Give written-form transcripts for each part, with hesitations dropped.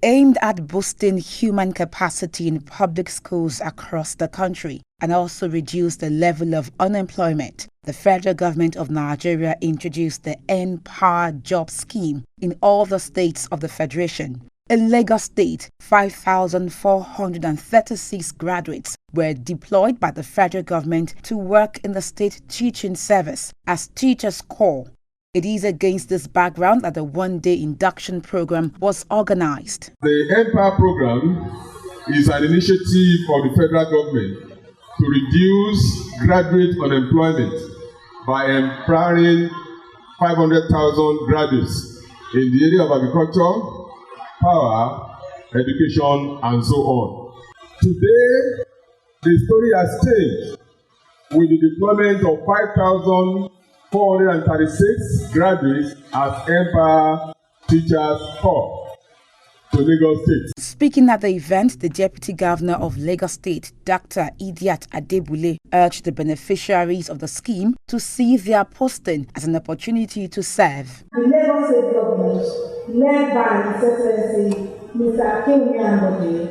aimed at boosting human capacity in public schools across the country and also reduce the level of unemployment. The federal government of Nigeria introduced the Empower Job Scheme in all the states of the Federation. In Lagos State, 5,436 graduates were deployed by the federal government to work in the state teaching service as Teachers Corps. It is against this background that the one-day induction program was organized. The Empower program is an initiative of the federal government to reduce graduate unemployment by empowering 500,000 graduates in the area of agriculture, power, education, and so on. Today, the story has changed with the deployment of 5,436 graduates as Empower Teachers Corps to Lagos State. Speaking at the event, the Deputy Governor of Lagos State, Dr. Idiat Adebule, urged the beneficiaries of the scheme to see their posting as an opportunity to serve. The Lagos State government, led by His Excellency Mr. Akinwumi Ambode,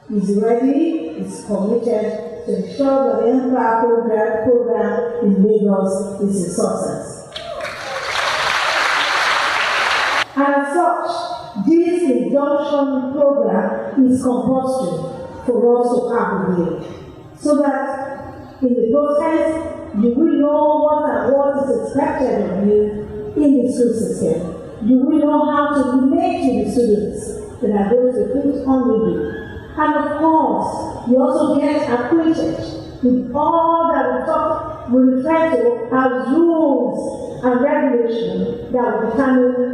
is ready, is committed to ensure that the Empower program in Lagos is a success. And as such, this induction program is compulsory for us to aggregate, so that in the process you will know what is expected of you in the school system. You will know how to relate to the students that are going to put on with you. And of course, you also get acquainted with all that we refer to as rules and regulations that will determine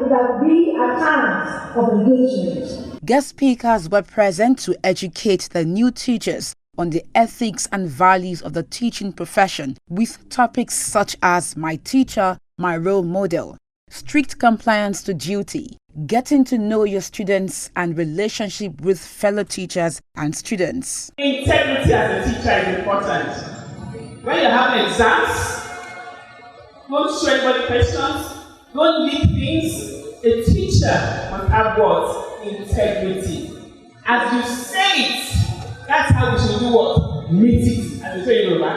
that be at times of engagement. Guest speakers were present to educate the new teachers on the ethics and values of the teaching profession with topics such as my teacher, my role model, strict compliance to duty, getting to know your students and relationship with fellow teachers and students. Integrity as a teacher is important. When you have exams, don't show anybody questions. Don't leak things. A teacher must have what? Integrity. As you say it, that's how we should do what? Meet it. As we say in Yoruba.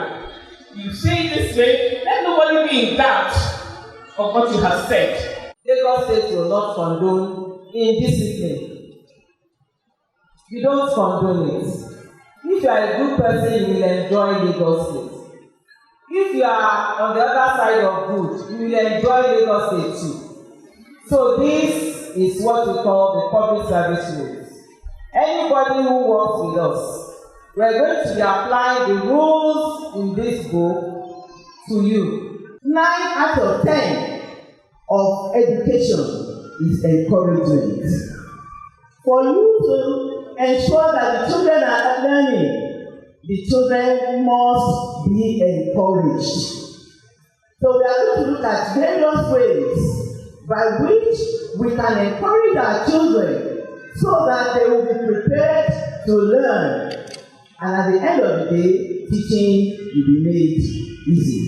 You say it this way, let nobody be in doubt of what you have said. Lagos State will not condone indiscipline. You don't condone it. If you are a good person, you will enjoy Lagos State. If you are on the other side of good, you will enjoy Lagos State too. So this is what we call the public service rules. Anybody who works with us, we are going to be applying the rules in this book to you. 9 out of 10 of education is encouragement. For you to ensure that the children are learning, the children must be encouraged. So we are going to look at various ways by which we can encourage our children so that they will be prepared to learn. And at the end of the day, teaching will be made easy.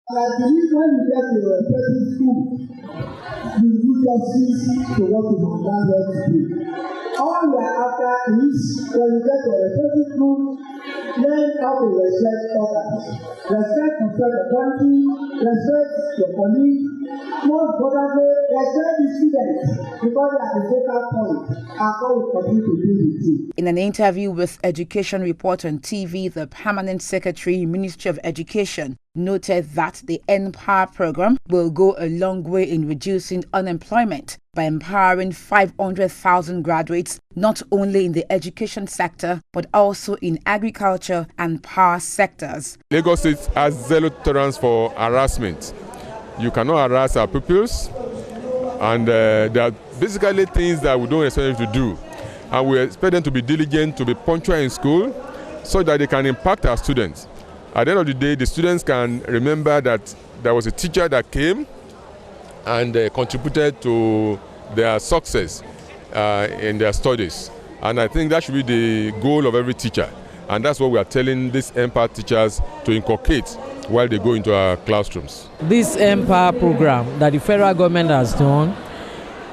And I believe when you get to a present school, you do justice to what you have done there to do. All we are after is when you get to a present school, learn how to respect others, respect the country, respect your colleagues, most importantly, respect the students because they are the focal point and how we continue to do with you. In an interview with Education Report on TV, the Permanent Secretary, Ministry of Education, noted that the Empower program will go a long way in reducing unemployment by empowering 500,000 graduates not only in the education sector but also in agriculture and power sectors. Lagos State has zero tolerance for harassment. You cannot harass our pupils, and there are basically things that we don't expect them to do. And we expect them to be diligent, to be punctual in school, so that they can impact our students. At the end of the day, the students can remember that there was a teacher that came and contributed to their success in their studies. And I think that should be the goal of every teacher. And that's what we are telling these Empower teachers to inculcate while they go into our classrooms. This Empower program that the federal government has done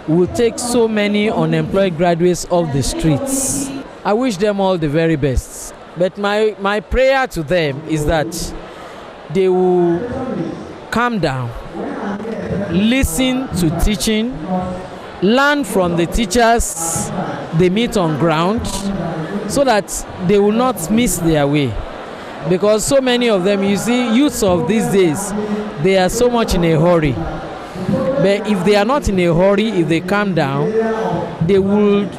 will take so many unemployed graduates off the streets. I wish them all the very best. But my prayer to them is that they will calm down, listen to teaching, learn from the teachers they meet on ground, so that they will not miss their way. Because so many of them, you see, youths of these days, they are so much in a hurry. But if they are not in a hurry, if they calm down, they will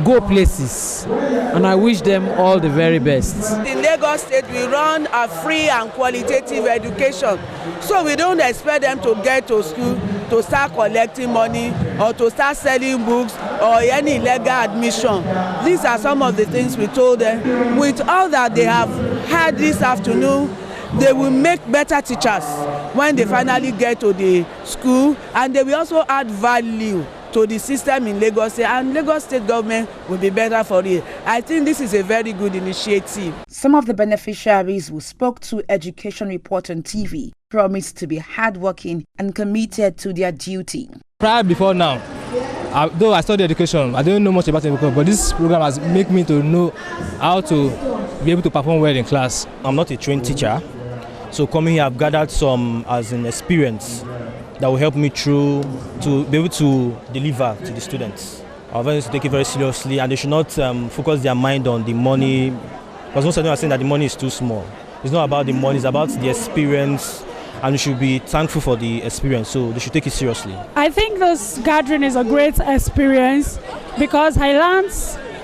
go places. And I wish them all the very best. In Lagos State, we run a free and qualitative education. So we don't expect them to get to school to start collecting money or to start selling books or any illegal admission. These are some of the things we told them. With all that they have had this afternoon, they will make better teachers when they finally get to the school, and they will also add value to the system in Lagos State, and Lagos State government will be better for it. I think this is a very good initiative. Some of the beneficiaries who spoke to Education Report on TV promised to be hardworking and committed to their duty. Prior before now, though I studied education, I don't know much about education, but this program has made me to know how to be able to perform well in class. I'm not a trained teacher, so coming here I've gathered some as an experience that will help me through to be able to deliver to the students. Our parents take it very seriously, and they should not focus their mind on the money, because most of them are saying that the money is too small. It's not about the money, it's about the experience, and we should be thankful for the experience, so they should take it seriously. I think this gathering is a great experience because I learned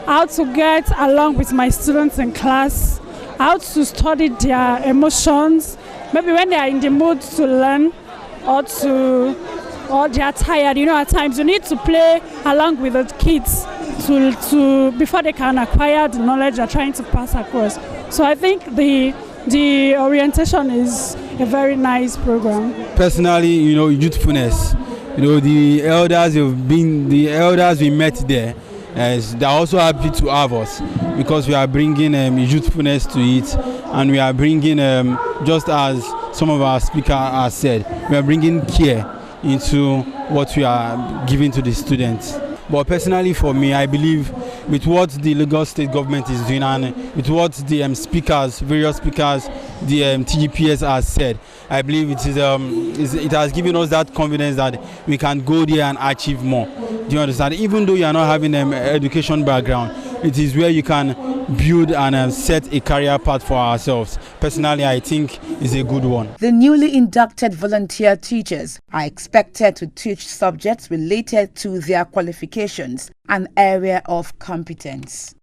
how to get along with my students in class, how to study their emotions, maybe when they are in the mood to learn, or they are tired. You know, at times you need to play along with the kids to before they can acquire the knowledge they're trying to pass across. So I think the orientation is a very nice program. Personally, you know, youthfulness. You know, the elders we met there, they're also happy to have us because we are bringing youthfulness to it, and we are bringing, just as some of our speakers have said, we are bringing care into what we are giving to the students. But personally for me, I believe with what the Lagos State government is doing and with what the various speakers, the TGPS has said, I believe it has given us that confidence that we can go there and achieve more. Do you understand? Even though you are not having an education background, it is where you can build and set a career path for ourselves. Personally, I think it's a good one. The newly inducted volunteer teachers are expected to teach subjects related to their qualifications and area of competence.